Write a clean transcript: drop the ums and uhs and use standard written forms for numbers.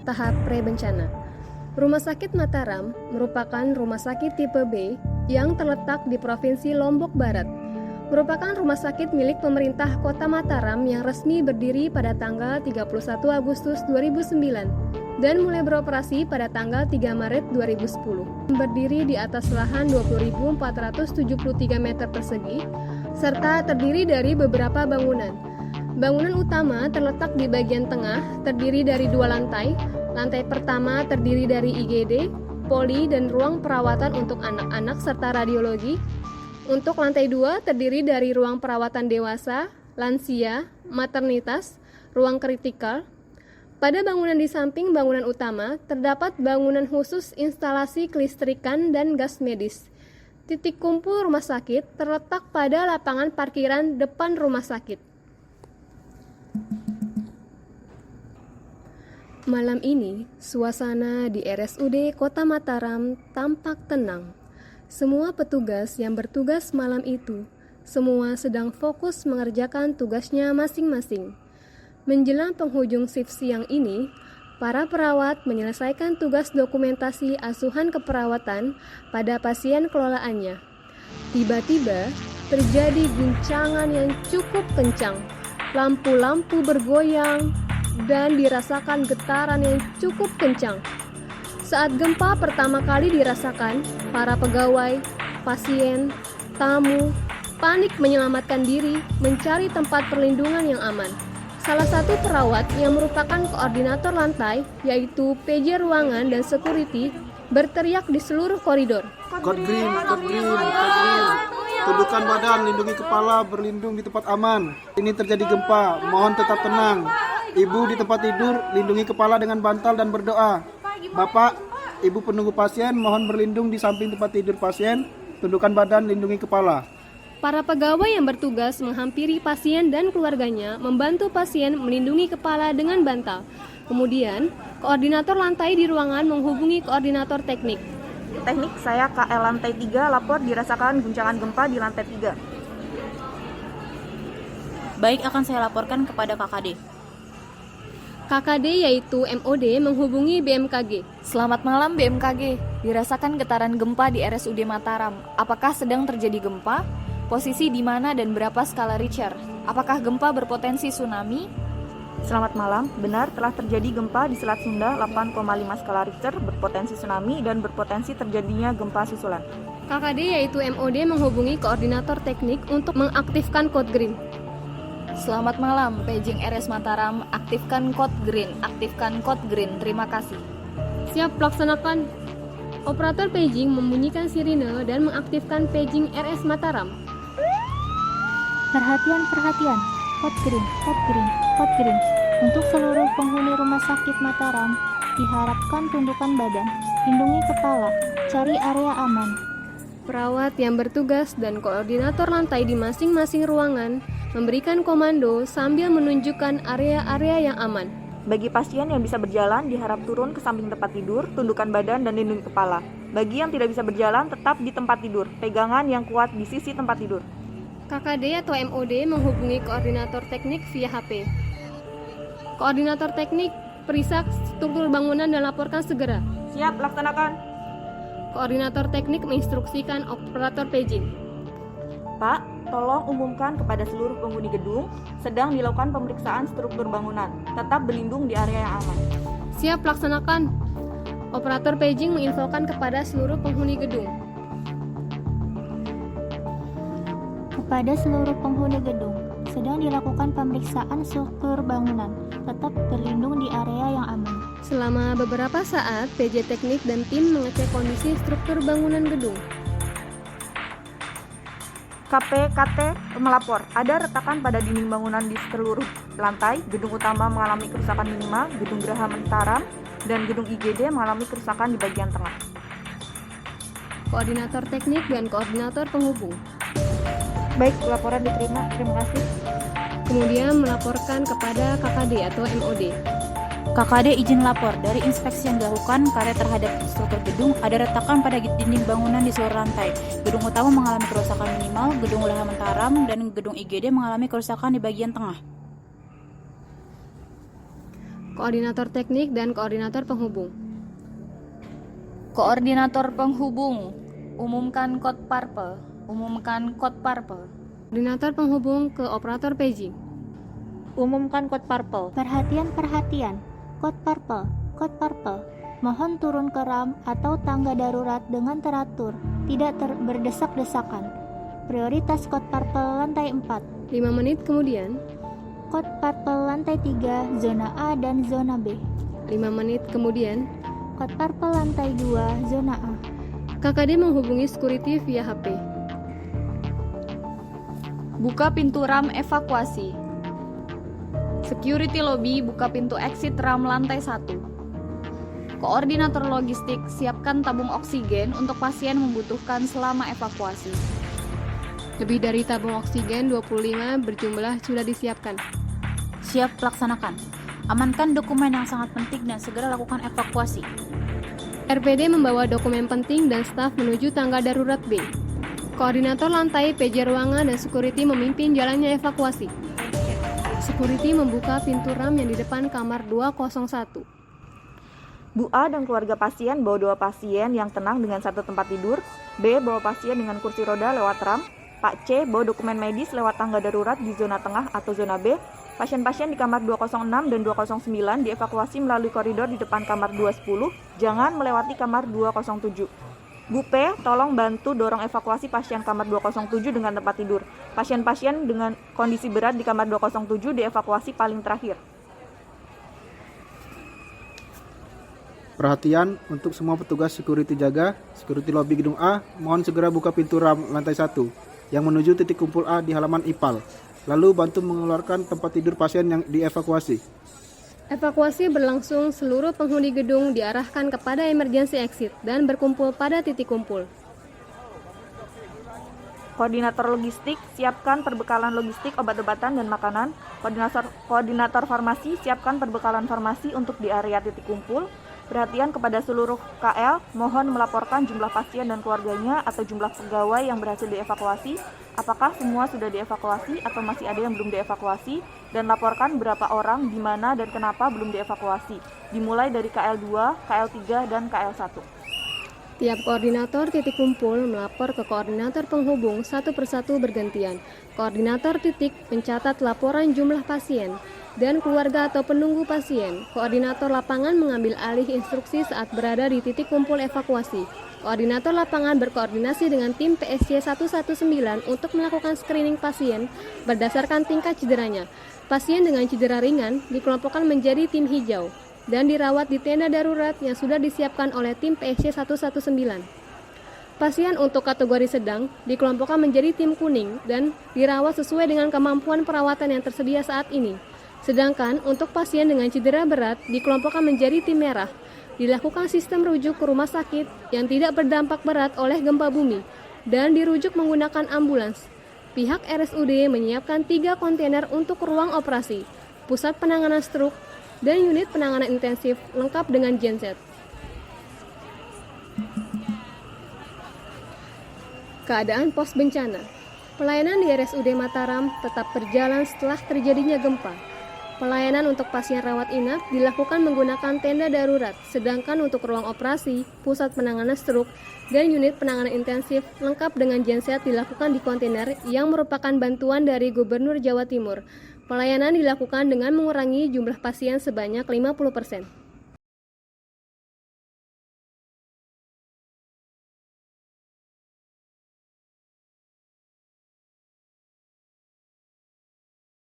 tahap pre-bencana. Rumah Sakit Mataram merupakan rumah sakit tipe B yang terletak di Provinsi Lombok Barat. Merupakan rumah sakit milik pemerintah Kota Mataram yang resmi berdiri pada tanggal 31 Agustus 2009 dan mulai beroperasi pada tanggal 3 Maret 2010. Berdiri di atas lahan 20.473 meter persegi serta terdiri dari beberapa bangunan. Bangunan utama terletak di bagian tengah, terdiri dari 2 lantai. Lantai pertama terdiri dari IGD, poli, dan ruang perawatan untuk anak-anak serta radiologi. Untuk lantai 2 terdiri dari ruang perawatan dewasa, lansia, maternitas, ruang kritikal. Pada bangunan di samping bangunan utama, terdapat bangunan khusus instalasi kelistrikan dan gas medis. Titik kumpul rumah sakit terletak pada lapangan parkiran depan rumah sakit. Malam ini, suasana di RSUD Kota Mataram tampak tenang. Semua petugas yang bertugas malam itu, semua sedang fokus mengerjakan tugasnya masing-masing. Menjelang penghujung shift siang ini, para perawat menyelesaikan tugas dokumentasi asuhan keperawatan pada pasien kelolaannya. Tiba-tiba, terjadi guncangan yang cukup kencang. Lampu-lampu bergoyang, dan dirasakan getaran yang cukup kencang. Saat gempa pertama kali dirasakan, para pegawai, pasien, tamu, panik menyelamatkan diri mencari tempat perlindungan yang aman. Salah satu perawat yang merupakan koordinator lantai, yaitu PJ ruangan dan security, berteriak di seluruh koridor. Code green. Tundukkan badan, lindungi kepala, berlindung di tempat aman. Ini terjadi gempa, mohon tetap tenang. Ibu di tempat tidur, lindungi kepala dengan bantal dan berdoa. Bapak, ibu penunggu pasien, mohon berlindung di samping tempat tidur pasien, tundukkan badan, lindungi kepala. Para pegawai yang bertugas menghampiri pasien dan keluarganya membantu pasien melindungi kepala dengan bantal. Kemudian, koordinator lantai di ruangan menghubungi koordinator teknik. Teknik, saya KL lantai 3 lapor dirasakan guncangan gempa di lantai 3. Baik, akan saya laporkan kepada KKD. KKD yaitu MOD menghubungi BMKG. Selamat malam BMKG, dirasakan getaran gempa di RSUD Mataram. Apakah sedang terjadi gempa? Posisi di mana dan berapa skala Richter? Apakah gempa berpotensi tsunami? Selamat malam, benar telah terjadi gempa di Selat Sunda 8,5 skala Richter berpotensi tsunami dan berpotensi terjadinya gempa susulan. KKD yaitu MOD menghubungi koordinator teknik untuk mengaktifkan code green. Selamat malam, paging RS Mataram, aktifkan code green, terima kasih. Siap pelaksanakan. Operator paging membunyikan sirine dan mengaktifkan paging RS Mataram. Perhatian, code green. Untuk seluruh penghuni rumah sakit Mataram, diharapkan tundukkan badan, lindungi kepala, cari area aman. Perawat yang bertugas dan koordinator lantai di masing-masing ruangan memberikan komando sambil menunjukkan area-area yang aman. Bagi pasien yang bisa berjalan, diharap turun ke samping tempat tidur, tundukkan badan dan lindungi kepala. Bagi yang tidak bisa berjalan, tetap di tempat tidur, pegangan yang kuat di sisi tempat tidur. KKD atau MOD menghubungi koordinator teknik via HP. Koordinator teknik, periksa struktur bangunan dan laporkan segera. Siap, laksanakan. Koordinator teknik menginstruksikan operator paging. Pak, tolong umumkan kepada seluruh penghuni gedung sedang dilakukan pemeriksaan struktur bangunan. Tetap berlindung di area yang aman. Siap, laksanakan. Operator paging menginfokan kepada seluruh penghuni gedung. Kepada seluruh penghuni gedung, sedang dilakukan pemeriksaan struktur bangunan. Tetap berlindung di area yang aman. Selama beberapa saat, PJ teknik dan tim mengecek kondisi struktur bangunan gedung. KPKT melapor, ada retakan pada dinding bangunan di seluruh lantai. Gedung utama mengalami kerusakan minimal, gedung Geraha Mataram, dan gedung IGD mengalami kerusakan di bagian tengah. Koordinator teknik dan koordinator penghubung. Baik, laporan diterima. Terima kasih. Kemudian melaporkan kepada KKD atau MOD. KKD izin lapor, dari inspeksi yang dilakukan karya terhadap struktur gedung ada retakan pada dinding bangunan di seluruh lantai. Gedung utama mengalami kerusakan minimal, gedung Geraha Mataram, dan gedung IGD mengalami kerusakan di bagian tengah. koordinator teknik, dan koordinator penghubung. Koordinator penghubung, umumkan kode parpel. Umumkan kode parpel. Koordinator penghubung ke operator paging. Umumkan kode parpel. Perhatian. Kode parpel. Mohon turun ke RAM atau tangga darurat dengan teratur, tidak berdesak-desakan. Prioritas kode parpel lantai 4. 5 menit kemudian, Kode parpel lantai 3, zona A dan zona B. 5 menit kemudian, Kode parpel lantai 2, zona A. KKD menghubungi security via HP. Buka pintu RAM evakuasi. Security lobby buka pintu exit RAM lantai 1. Koordinator logistik siapkan tabung oksigen untuk pasien membutuhkan selama evakuasi. Lebih dari tabung oksigen 25 berjumlah sudah disiapkan. Siap laksanakan. Amankan dokumen yang sangat penting dan segera lakukan evakuasi. RPD membawa dokumen penting dan staf menuju tangga darurat B. Koordinator lantai, PJ ruangan, dan security memimpin jalannya evakuasi. Security membuka pintu RAM yang di depan kamar 201. Bu A dan keluarga pasien bawa 2 pasien yang tenang dengan 1 tempat tidur. B bawa pasien dengan kursi roda lewat RAM. Pak C bawa dokumen medis lewat tangga darurat di zona tengah atau zona B. Pasien-pasien di kamar 206 dan 209 dievakuasi melalui koridor di depan kamar 210, jangan melewati kamar 207. Bu P, tolong bantu dorong evakuasi pasien kamar 207 dengan tempat tidur. Pasien-pasien dengan kondisi berat di kamar 207 dievakuasi paling terakhir. Perhatian untuk semua petugas security jaga, security lobby gedung A, mohon segera buka pintu RAM lantai 1 yang menuju titik kumpul A di halaman IPAL. Lalu bantu mengeluarkan tempat tidur pasien yang dievakuasi. Evakuasi berlangsung, seluruh penghuni gedung diarahkan kepada emergency exit dan berkumpul pada titik kumpul. Koordinator logistik, siapkan perbekalan logistik obat-obatan dan makanan. Koordinator farmasi, siapkan perbekalan farmasi untuk di area titik kumpul. Perhatian kepada seluruh KL, mohon melaporkan jumlah pasien dan keluarganya atau jumlah pegawai yang berhasil dievakuasi. Apakah semua sudah dievakuasi atau masih ada yang belum dievakuasi? Dan laporkan berapa orang, di mana, dan kenapa belum dievakuasi. Dimulai dari KL2, KL3, dan KL1. Tiap koordinator titik kumpul melapor ke koordinator penghubung satu persatu bergantian. Koordinator titik mencatat laporan jumlah pasien dan keluarga atau penunggu pasien. Koordinator lapangan mengambil alih instruksi saat berada di titik kumpul evakuasi. Koordinator lapangan berkoordinasi dengan tim PSC 119 untuk melakukan screening pasien berdasarkan tingkat cederanya. Pasien dengan cedera ringan dikelompokkan menjadi tim hijau dan dirawat di tenda darurat yang sudah disiapkan oleh tim PSC 119. Pasien untuk kategori sedang dikelompokkan menjadi tim kuning dan dirawat sesuai dengan kemampuan perawatan yang tersedia saat ini. Sedangkan untuk pasien dengan cedera berat dikelompokkan menjadi tim merah. Dilakukan sistem rujuk ke rumah sakit yang tidak berdampak berat oleh gempa bumi dan dirujuk menggunakan ambulans. Pihak RSUD menyiapkan 3 kontainer untuk ruang operasi, pusat penanganan stroke, dan unit penanganan intensif lengkap dengan genset. Keadaan pos bencana. Pelayanan di RSUD Mataram tetap berjalan setelah terjadinya gempa. Pelayanan untuk pasien rawat inap dilakukan menggunakan tenda darurat, sedangkan untuk ruang operasi, pusat penanganan stroke, dan unit penanganan intensif lengkap dengan genset dilakukan di kontainer yang merupakan bantuan dari Gubernur Jawa Timur. Pelayanan dilakukan dengan mengurangi jumlah pasien sebanyak 50%.